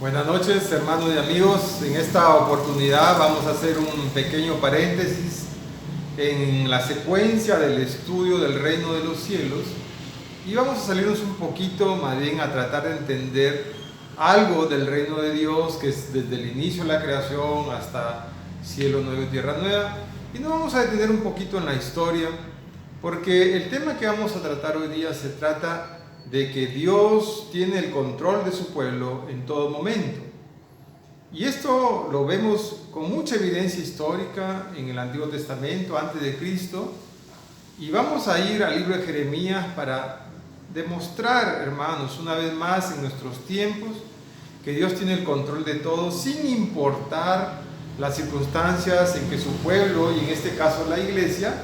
Buenas noches, hermanos y amigos. En esta oportunidad vamos a hacer un pequeño paréntesis en la secuencia del estudio del reino de los cielos y vamos a salirnos un poquito más bien a tratar de entender algo del reino de Dios, que es desde el inicio de la creación hasta cielo nuevo y tierra nueva, y nos vamos a detener un poquito en la historia, porque el tema que vamos a tratar hoy día se trata de que Dios tiene el control de su pueblo en todo momento. Y esto lo vemos con mucha evidencia histórica en el Antiguo Testamento, antes de Cristo. Y vamos a ir al libro de Jeremías para demostrar, hermanos, una vez más en nuestros tiempos, que Dios tiene el control de todo, sin importar las circunstancias en que su pueblo, y en este caso la iglesia,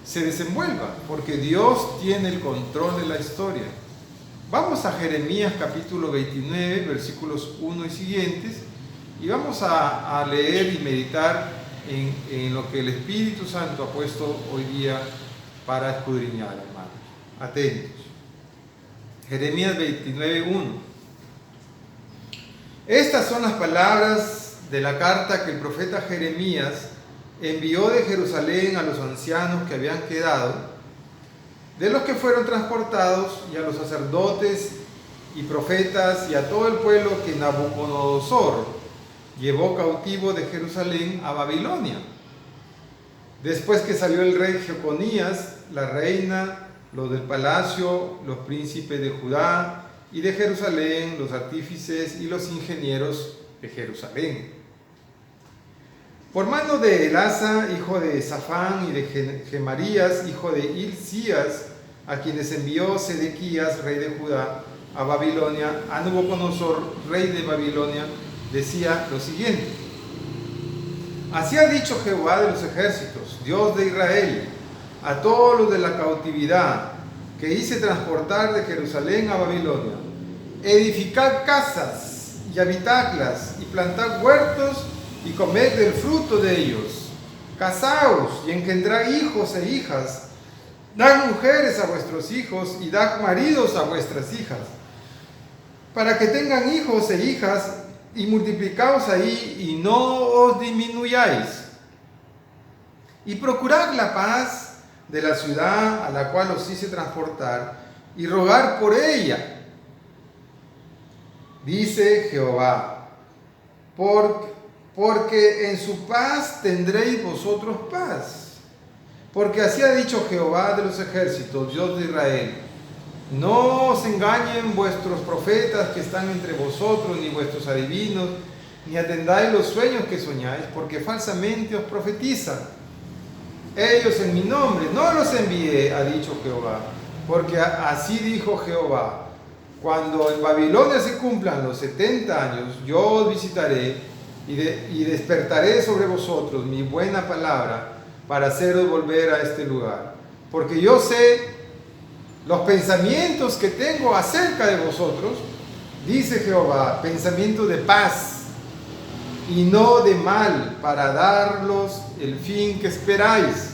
se desenvuelva, porque Dios tiene el control de la historia. Vamos a Jeremías capítulo 29, versículos 1 y siguientes, y vamos a leer y meditar en lo que el Espíritu Santo ha puesto hoy día para escudriñar, hermanos. Atentos. Jeremías 29, 1. Estas son las palabras de la carta que el profeta Jeremías envió de Jerusalén a los ancianos que habían quedado, de los que fueron transportados, y a los sacerdotes y profetas y a todo el pueblo que Nabucodonosor llevó cautivo de Jerusalén a Babilonia. Después que salió el rey Jeconías, la reina, los del palacio, los príncipes de Judá y de Jerusalén, los artífices y los ingenieros de Jerusalén. Por mano de Elasa, hijo de Safán, y de Gemarías, hijo de Hilcías, a quienes envió Sedequías, rey de Judá, a Babilonia, a Nabucodonosor, rey de Babilonia, decía lo siguiente: Así ha dicho Jehová de los ejércitos, Dios de Israel, a todos los de la cautividad que hice transportar de Jerusalén a Babilonia: edificad casas y habitadlas, y plantad huertos y comed del fruto de ellos. Casaos y engendrad hijos e hijas. Dad mujeres a vuestros hijos y dad maridos a vuestras hijas, para que tengan hijos e hijas, y multiplicaos ahí y no os disminuyáis. Y procurad la paz de la ciudad a la cual os hice transportar, y rogar por ella. Dice Jehová, porque en su paz tendréis vosotros paz. Porque así ha dicho Jehová de los ejércitos, Dios de Israel: no os engañen vuestros profetas que están entre vosotros, ni vuestros adivinos, ni atendáis los sueños que soñáis, porque falsamente os profetizan. Ellos en mi nombre no los envié, ha dicho Jehová. Porque así dijo Jehová: cuando en Babilonia se cumplan los 70 años, yo os visitaré y despertaré sobre vosotros mi buena palabra para haceros volver a este lugar. Porque yo sé los pensamientos que tengo acerca de vosotros, dice Jehová, pensamientos de paz y no de mal, para daros el fin que esperáis.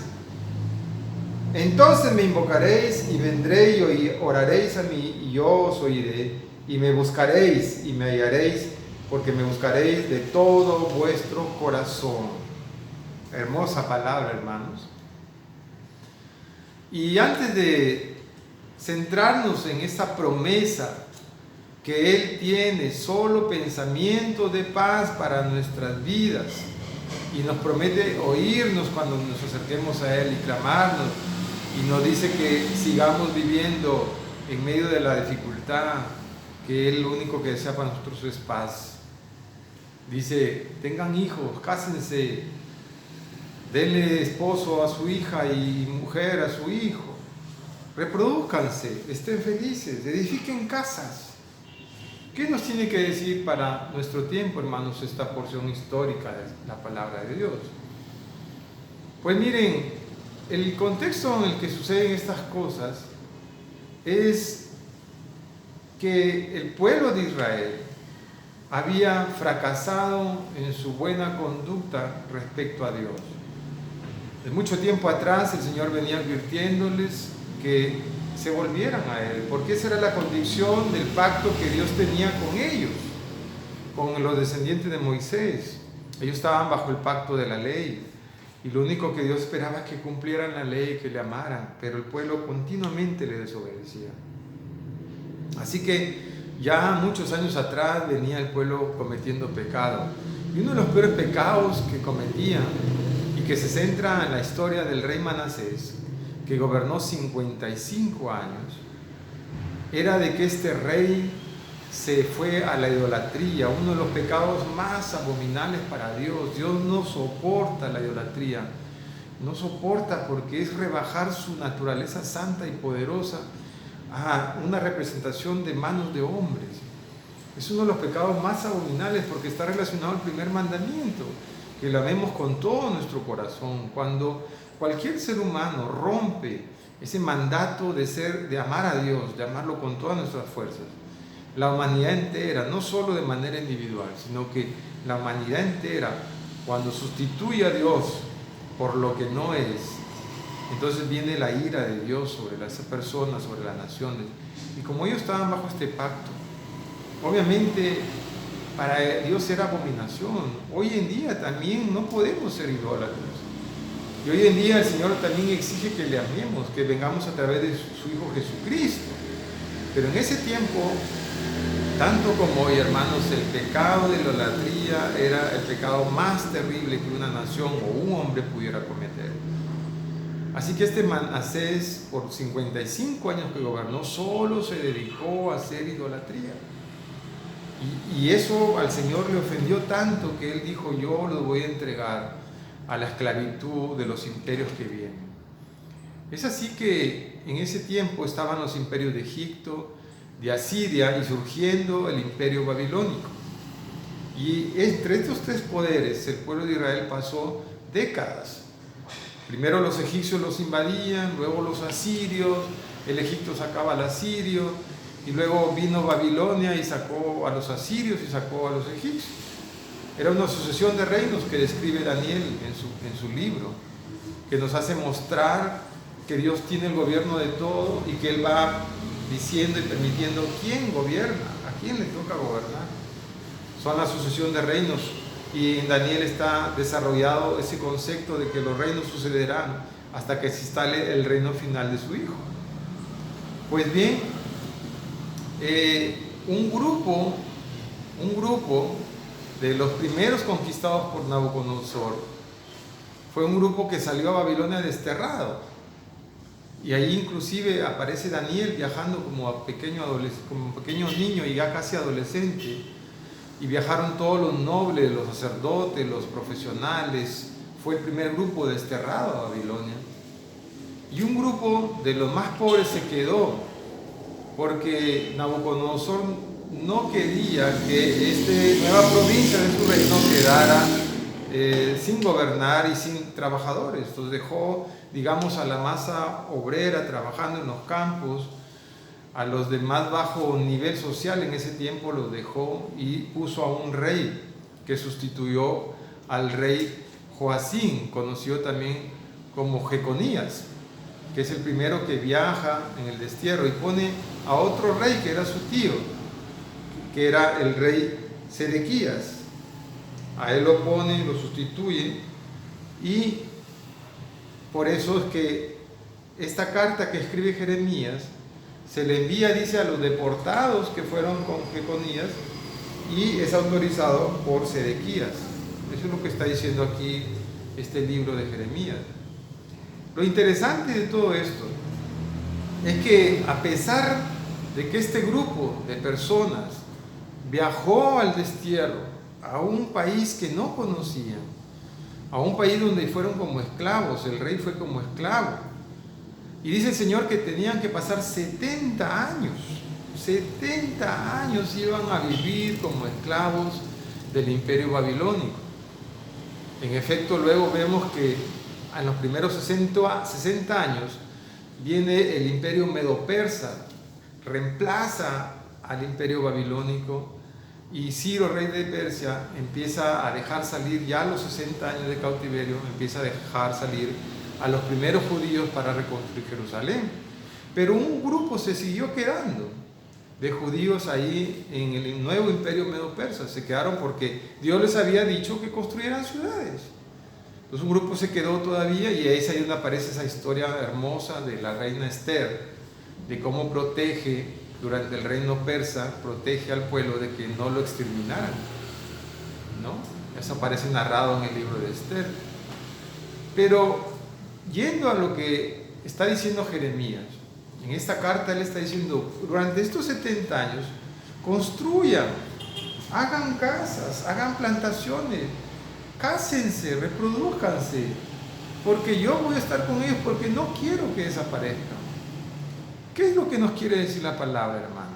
Entonces me invocaréis y vendré y oraréis a mí, y yo os oiré, y me buscaréis y me hallaréis, porque me buscaréis de todo vuestro corazón. Hermosa palabra, hermanos. Y antes de centrarnos en esa promesa que Él tiene solo pensamientos de paz para nuestras vidas, y nos promete oírnos cuando nos acerquemos a Él y clamarnos, y nos dice que sigamos viviendo en medio de la dificultad, que Él lo único que desea para nosotros es paz. Dice: tengan hijos, cásense, denle esposo a su hija y mujer a su hijo, reproduzcanse, estén felices, edifiquen casas. ¿Qué nos tiene que decir para nuestro tiempo, hermanos, esta porción histórica de la palabra de Dios? Pues miren, el contexto en el que suceden estas cosas es que el pueblo de Israel había fracasado en su buena conducta respecto a Dios. De mucho tiempo atrás el Señor venía advirtiéndoles que se volvieran a Él, porque esa era la condición del pacto que Dios tenía con ellos. con los descendientes de Moisés. Ellos estaban bajo el pacto de la ley y lo único que Dios esperaba es que cumplieran la ley, que le amaran, pero el pueblo continuamente le desobedecía. Así que ya muchos años atrás venía el pueblo cometiendo pecado, y uno de los peores pecados que cometían y que se centra en la historia del rey Manasés, que gobernó 55 años, era de que este rey se fue a la idolatría, uno de los pecados más abominables para Dios. Dios no soporta la idolatría, no soporta, porque es rebajar su naturaleza santa y poderosa a una representación de manos de hombres. Es uno de los pecados más abominables porque está relacionado al primer mandamiento, que lo amemos con todo nuestro corazón. Cuando cualquier ser humano rompe ese mandato de amar a Dios, de amarlo con todas nuestras fuerzas, la humanidad entera, no solo de manera individual, sino que la humanidad entera, cuando sustituye a Dios por lo que no es, entonces viene la ira de Dios sobre esas personas, sobre las naciones. Y como ellos estaban bajo este pacto, obviamente para Dios era abominación. Hoy en día también no podemos ser idólatras. Y hoy en día el Señor también exige que le amemos, que vengamos a través de su Hijo Jesucristo. Pero en ese tiempo, tanto como hoy, hermanos, el pecado de la idolatría era el pecado más terrible que una nación o un hombre pudiera cometer. Así que este Manasés, por 55 años que gobernó, solo se dedicó a hacer idolatría. Y eso al Señor le ofendió tanto que Él dijo: yo lo voy a entregar a la esclavitud de los imperios que vienen. Es así que en ese tiempo estaban los imperios de Egipto, de Asiria, y surgiendo el imperio babilónico. Y entre estos tres poderes el pueblo de Israel pasó décadas. Primero los egipcios los invadían, luego los asirios, el Egipto sacaba al asirio, y luego vino Babilonia y sacó a los asirios y sacó a los egipcios. Era una sucesión de reinos que describe Daniel en su libro, que nos hace mostrar que Dios tiene el gobierno de todo y que Él va diciendo y permitiendo quién gobierna, a quién le toca gobernar. Son la sucesión de reinos, y en Daniel está desarrollado ese concepto de que los reinos sucederán hasta que se instale el reino final de su Hijo. Pues bien, un grupo de los primeros conquistados por Nabucodonosor fue un grupo que salió a Babilonia desterrado, y ahí inclusive aparece Daniel viajando como pequeño niño y ya casi adolescente, y viajaron todos los nobles, los sacerdotes, los profesionales. Fue el primer grupo desterrado a Babilonia, y un grupo de los más pobres se quedó, porque Nabucodonosor no quería que esta nueva provincia de su reino quedara sin gobernar y sin trabajadores. Entonces dejó, digamos, a la masa obrera trabajando en los campos, a los de más bajo nivel social en ese tiempo los dejó, y puso a un rey que sustituyó al rey Joacín, conocido también como Jeconías, que es el primero que viaja en el destierro, y pone a otro rey que era su tío, que era el rey Sedequías. A él lo pone, lo sustituye, y por eso es que esta carta que escribe Jeremías se le envía, dice, a los deportados que fueron con Jeconías, y es autorizado por Sedequías. Eso es lo que está diciendo aquí este libro de Jeremías. Lo interesante de todo esto es que, a pesar de que este grupo de personas viajó al destierro a un país que no conocían, a un país donde fueron como esclavos, el rey fue como esclavo, y dice el Señor que tenían que pasar 70 años iban a vivir como esclavos del imperio babilónico. En efecto, luego vemos que en los primeros 60 años viene el imperio medo-persa, reemplaza al imperio babilónico, y Ciro, rey de Persia, empieza a dejar salir, ya a los 60 años de cautiverio, empieza a dejar salir a los primeros judíos para reconstruir Jerusalén. Pero un grupo se siguió quedando, de judíos ahí en el nuevo imperio medo-persa. Se quedaron porque Dios les había dicho que construyeran ciudades. Entonces un grupo se quedó todavía, y ahí donde aparece esa historia hermosa de la reina Esther, de cómo protege durante el reino persa, protege al pueblo de que no lo exterminaran, ¿no? Eso aparece narrado en el libro de Esther. Pero yendo a lo que está diciendo Jeremías, en esta carta él está diciendo: durante estos 70 años construyan, hagan casas, hagan plantaciones, cásense, reproduzcanse, porque yo voy a estar con ellos, porque no quiero que desaparezcan. ¿Qué es lo que nos quiere decir la palabra, hermano?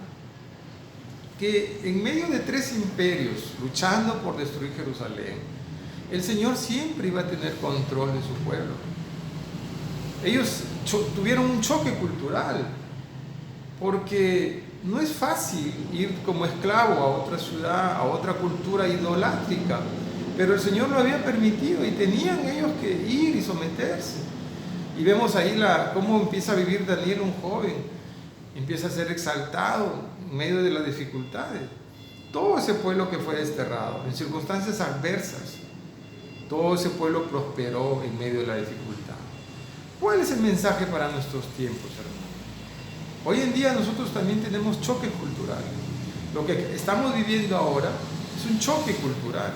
Que en medio de 3 imperios luchando por destruir Jerusalén, el Señor siempre iba a tener control de su pueblo. Ellos tuvieron un choque cultural, porque no es fácil ir como esclavo a otra ciudad, a otra cultura idolátrica, pero el Señor lo había permitido y tenían ellos que ir y someterse. Y vemos ahí cómo empieza a vivir Daniel, un joven, empieza a ser exaltado en medio de las dificultades. Todo ese pueblo que fue desterrado, en circunstancias adversas, todo ese pueblo prosperó en medio de la dificultad. ¿Cuál es el mensaje para nuestros tiempos, hermanos? Hoy en día nosotros también tenemos choques culturales. Lo que estamos viviendo ahora es un choque cultural,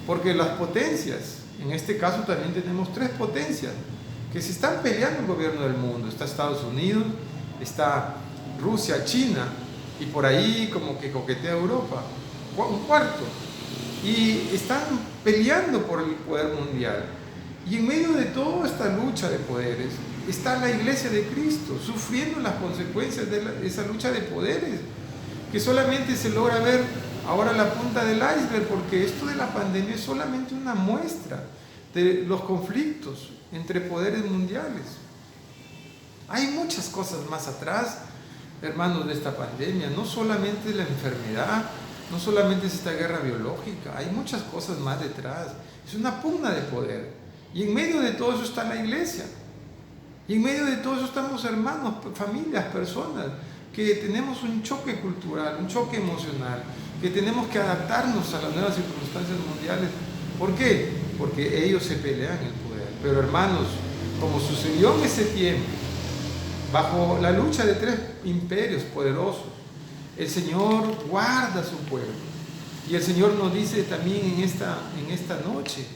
porque las potencias, en este caso también tenemos 3 potencias, que se están peleando el gobierno del mundo. Está Estados Unidos, está Rusia, China, y por ahí como que coquetea Europa, un cuarto, y están peleando por el poder mundial. Y en medio de toda esta lucha de poderes está la iglesia de Cristo sufriendo las consecuencias de esa lucha de poderes, que solamente se logra ver ahora la punta del iceberg, porque esto de la pandemia es solamente una muestra de los conflictos entre poderes mundiales. Hay muchas cosas más atrás, hermanos, de esta pandemia. No solamente la enfermedad, no solamente es esta guerra biológica, hay muchas cosas más detrás. Es una pugna de poder, y en medio de todo eso está la iglesia, y en medio de todo eso estamos hermanos, familias, personas que tenemos un choque cultural, un choque emocional, que tenemos que adaptarnos a las nuevas circunstancias mundiales. ¿Por qué? Porque ellos se pelean el poder. Pero hermanos, como sucedió en ese tiempo, bajo la lucha de 3 imperios poderosos, el Señor guarda a su pueblo. Y el Señor nos dice también en esta noche: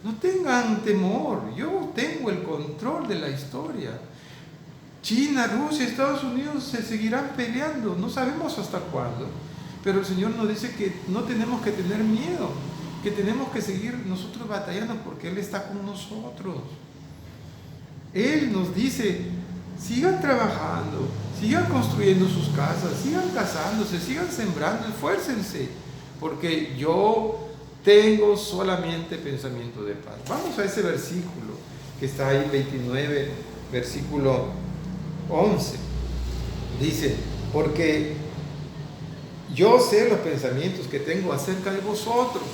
no tengan temor, yo tengo el control de la historia. China, Rusia, Estados Unidos se seguirán peleando, no sabemos hasta cuándo, pero el Señor nos dice que no tenemos que tener miedo, que tenemos que seguir nosotros batallando, porque Él está con nosotros. Él nos dice: sigan trabajando, sigan construyendo sus casas, sigan casándose, sigan sembrando, esfuércense, porque yo tengo solamente pensamiento de paz. Vamos a ese versículo que está ahí, 29, versículo 11. Dice: porque yo sé los pensamientos que tengo acerca de vosotros,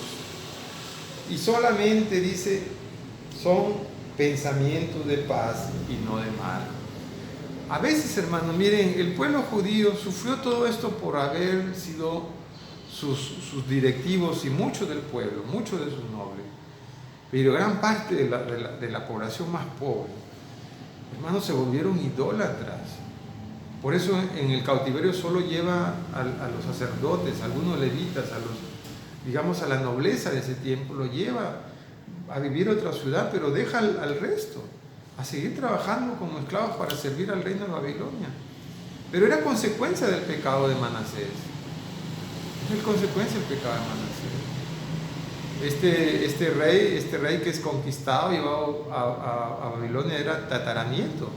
y solamente, dice, son pensamientos de paz y no de mal. A veces, hermanos, miren, el pueblo judío sufrió todo esto por haber sido sus directivos, y mucho del pueblo, muchos de sus nobles, pero gran parte de la población más pobre, hermanos, se volvieron idólatras. Por eso en el cautiverio solo lleva a los sacerdotes, a algunos levitas, digamos a la nobleza de ese tiempo, lo lleva a vivir a otra ciudad, pero deja al resto a seguir trabajando como esclavos para servir al reino de Babilonia. Pero era consecuencia del pecado de Manasés. Es consecuencia del pecado de Manasés. Este rey que es conquistado, llevado a Babilonia, era tataranieto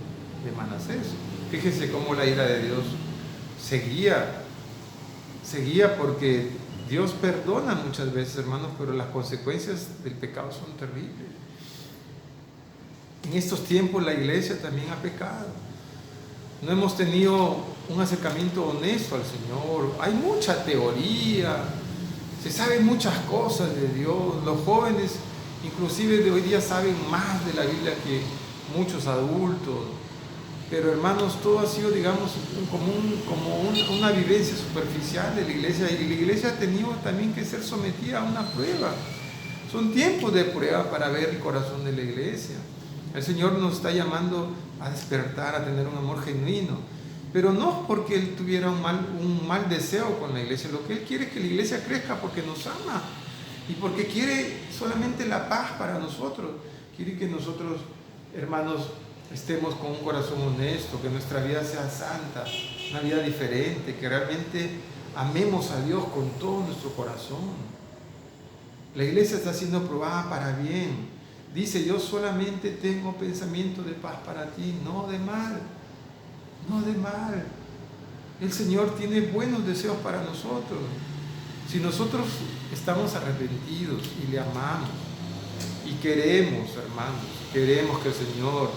de Manasés. Fíjense cómo la ira de Dios seguía porque Dios perdona muchas veces, hermanos, pero las consecuencias del pecado son terribles. En estos tiempos la iglesia también ha pecado. No hemos tenido un acercamiento honesto al Señor. Hay mucha teoría, se saben muchas cosas de Dios. Los jóvenes, inclusive de hoy día, saben más de la Biblia que muchos adultos. Pero hermanos, todo ha sido, digamos, una vivencia superficial de la iglesia, y la iglesia ha tenido también que ser sometida a una prueba. Son tiempos de prueba para ver el corazón de la iglesia. El Señor nos está llamando a despertar, a tener un amor genuino, pero no porque Él tuviera un mal deseo con la iglesia. Lo que Él quiere es que la iglesia crezca porque nos ama y porque quiere solamente la paz para nosotros. Quiere que nosotros, hermanos, estemos con un corazón honesto, que nuestra vida sea santa, una vida diferente, que realmente amemos a Dios con todo nuestro corazón. La iglesia está siendo probada para bien. Dice: yo solamente tengo pensamiento de paz para ti, no de mal, no de mal. El Señor tiene buenos deseos para nosotros. Si nosotros estamos arrepentidos y le amamos y queremos, hermanos, queremos que el Señor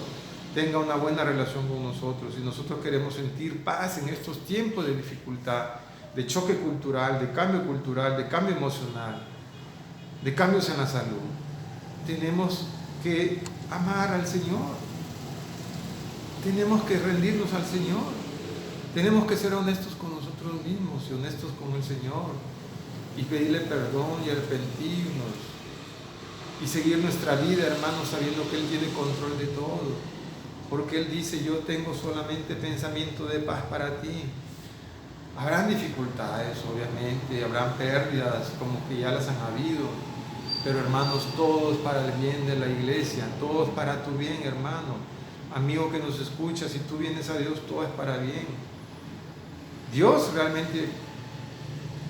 tenga una buena relación con nosotros, y nosotros queremos sentir paz en estos tiempos de dificultad, de choque cultural, de cambio emocional, de cambios en la salud, tenemos que amar al Señor, tenemos que rendirnos al Señor, tenemos que ser honestos con nosotros mismos y honestos con el Señor, y pedirle perdón y arrepentirnos y seguir nuestra vida, hermanos, sabiendo que Él tiene control de todo. Porque Él dice: yo tengo solamente pensamiento de paz para ti. Habrán dificultades, obviamente, habrán pérdidas, como que ya las han habido, pero hermanos, todo es para el bien de la iglesia, todo es para tu bien, hermano. Amigo que nos escucha, si tú vienes a Dios, todo es para bien. Dios realmente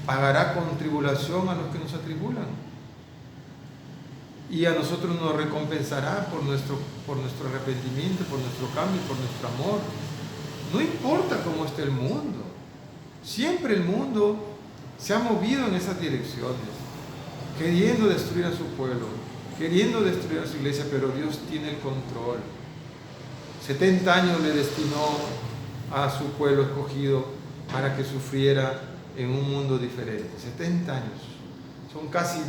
pagará con tribulación a los que nos atribulan, y a nosotros nos recompensará por nuestro arrepentimiento, por nuestro cambio, por nuestro amor. No importa cómo esté el mundo, siempre el mundo se ha movido en esas direcciones, queriendo destruir a su pueblo, queriendo destruir a su iglesia, pero Dios tiene el control. 70 años le destinó a su pueblo escogido para que sufriera en un mundo diferente. 70 años, son casi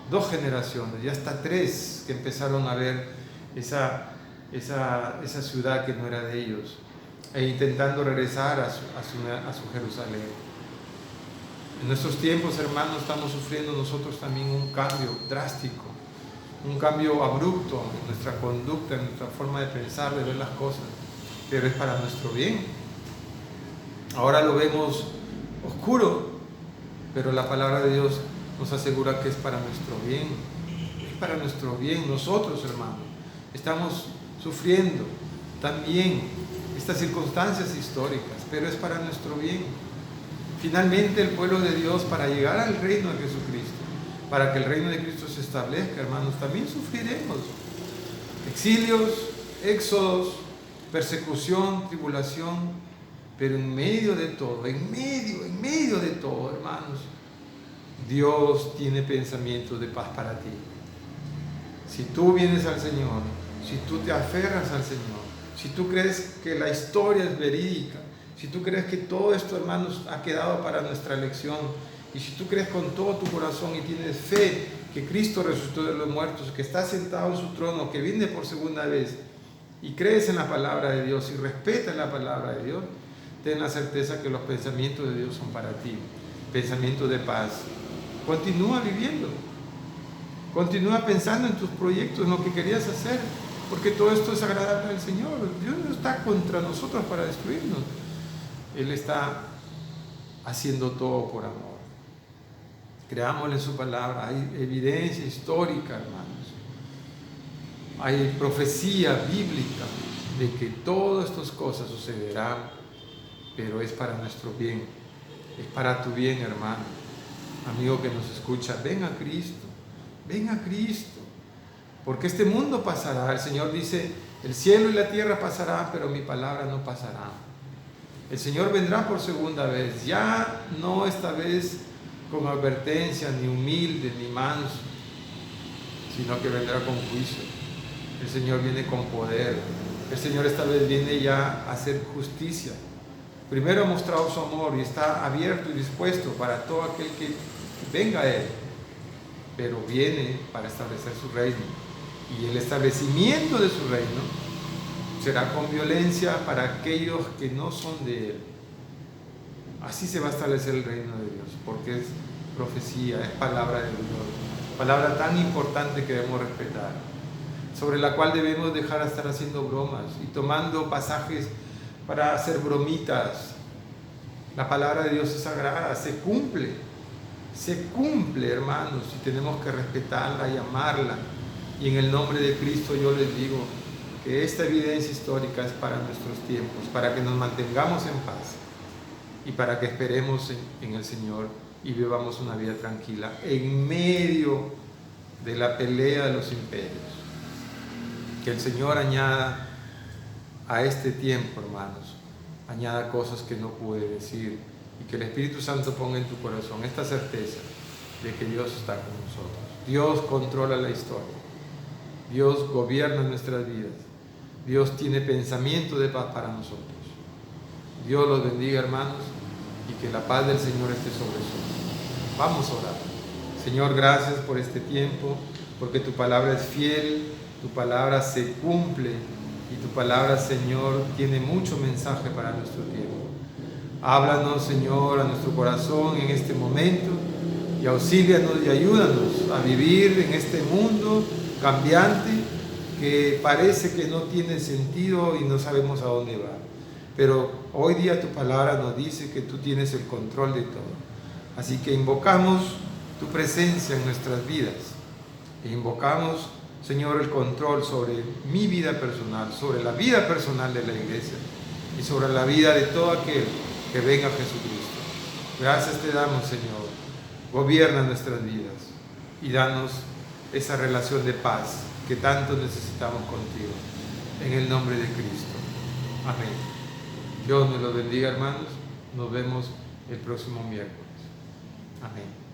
2 generaciones, y hasta 3 que empezaron a ver esa ciudad que no era de ellos, e intentando regresar a su Jerusalén. En nuestros tiempos, hermanos, estamos sufriendo nosotros también un cambio drástico, un cambio abrupto en nuestra conducta, en nuestra forma de pensar, de ver las cosas, pero es para nuestro bien. Ahora lo vemos oscuro, pero la palabra de Dios nos asegura que es para nuestro bien, es para nuestro bien. Nosotros, hermanos, estamos sufriendo también estas circunstancias históricas, pero es para nuestro bien. Finalmente, el pueblo de Dios, para llegar al reino de Jesucristo, para que el reino de Cristo se establezca, hermanos, también sufriremos exilios, éxodos, persecución, tribulación, pero en medio de todo, en medio de todo, hermanos, Dios tiene pensamientos de paz para ti. Si tú vienes al Señor, si tú te aferras al Señor, si tú crees que la historia es verídica, si tú crees que todo esto, hermanos, ha quedado para nuestra elección, y si tú crees con todo tu corazón y tienes fe que Cristo resucitó de los muertos, que está sentado en su trono, que viene por segunda vez, y crees en la palabra de Dios y respetas la palabra de Dios, ten la certeza que los pensamientos de Dios son para ti, pensamientos de paz. Continúa viviendo, continúa pensando en tus proyectos, en lo que querías hacer, porque todo esto es agradable al Señor. Dios no está contra nosotros para destruirnos, Él está haciendo todo por amor. Creámosle en su palabra. Hay evidencia histórica, hermanos, hay profecía bíblica de que todas estas cosas sucederán, pero es para nuestro bien, es para tu bien, hermano. Amigo que nos escucha, ven a Cristo, porque este mundo pasará. El Señor dice: el cielo y la tierra pasarán, pero mi palabra no pasará. El Señor vendrá por segunda vez, ya no esta vez con advertencia, ni humilde, ni manso, sino que vendrá con juicio. El Señor viene con poder. El Señor esta vez viene ya a hacer justicia. Primero ha mostrado su amor y está abierto y dispuesto para todo aquel que venga a Él, pero viene para establecer su reino, y el establecimiento de su reino será con violencia para aquellos que no son de Él. Así se va a establecer el reino de Dios, porque es profecía, es palabra de Dios, palabra tan importante que debemos respetar, sobre la cual debemos dejar de estar haciendo bromas y tomando pasajes para hacer bromitas. La palabra de Dios es sagrada, se cumple, hermanos, y tenemos que respetarla y amarla. Y en el nombre de Cristo yo les digo que esta evidencia histórica es para nuestros tiempos, para que nos mantengamos en paz y para que esperemos en el Señor y vivamos una vida tranquila en medio de la pelea de los imperios. Que el Señor añada a este tiempo, hermanos, añada cosas que no pude decir, y que el Espíritu Santo ponga en tu corazón esta certeza de que Dios está con nosotros. Dios controla la historia, Dios gobierna nuestras vidas, Dios tiene pensamiento de paz para nosotros. Dios los bendiga, hermanos, y que la paz del Señor esté sobre nosotros. Vamos a orar. Señor, gracias por este tiempo, porque tu palabra es fiel, tu palabra se cumple, y tu palabra, Señor, tiene mucho mensaje para nuestro tiempo. Háblanos, Señor, a nuestro corazón en este momento, y auxílianos y ayúdanos a vivir en este mundo cambiante que parece que no tiene sentido y no sabemos a dónde va. Pero hoy día tu palabra nos dice que tú tienes el control de todo. Así que invocamos tu presencia en nuestras vidas e invocamos, Señor, el control sobre mi vida personal, sobre la vida personal de la iglesia y sobre la vida de todo aquel que venga a Jesucristo. Gracias te damos, Señor. Gobierna nuestras vidas y danos esa relación de paz que tanto necesitamos contigo. En el nombre de Cristo. Amén. Dios nos los bendiga, hermanos. Nos vemos el próximo miércoles. Amén.